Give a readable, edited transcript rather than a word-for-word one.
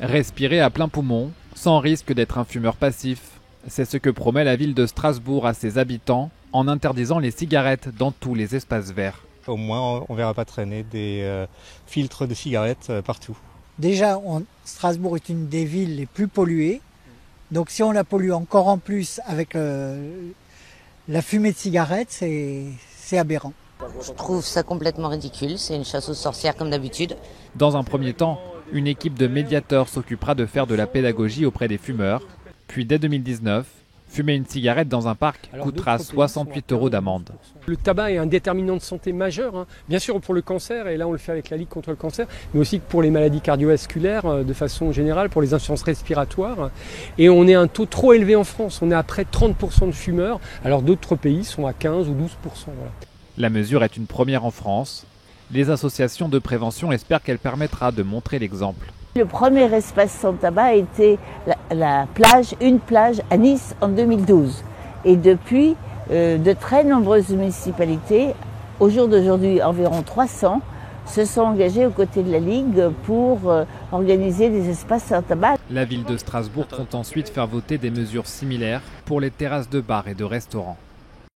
Respirer à plein poumon, sans risque d'être un fumeur passif. C'est ce que promet la ville de Strasbourg à ses habitants en interdisant les cigarettes dans tous les espaces verts. Au moins, on ne verra pas traîner des filtres de cigarettes partout. Déjà, Strasbourg est une des villes les plus polluées. Donc si on la pollue encore en plus avec la fumée de cigarettes, c'est aberrant. Je trouve ça complètement ridicule, c'est une chasse aux sorcières comme d'habitude. Dans un premier temps, une équipe de médiateurs s'occupera de faire de la pédagogie auprès des fumeurs. Puis dès 2019, fumer une cigarette dans un parc coûtera 68 € d'amende. Le tabac est un déterminant de santé majeur, bien sûr pour le cancer, et là on le fait avec la Ligue contre le cancer, mais aussi pour les maladies cardiovasculaires de façon générale, pour les insuffisances respiratoires. Et on est un taux trop élevé en France, on est à près de 30% de fumeurs, alors d'autres pays sont à 15 ou 12%. Voilà. La mesure est une première en France. Les associations de prévention espèrent qu'elle permettra de montrer l'exemple. Le premier espace sans tabac a été une plage à Nice en 2012. Et depuis, de très nombreuses municipalités, au jour d'aujourd'hui environ 300, se sont engagées aux côtés de la Ligue pour organiser des espaces sans tabac. La ville de Strasbourg compte ensuite faire voter des mesures similaires pour les terrasses de bars et de restaurants.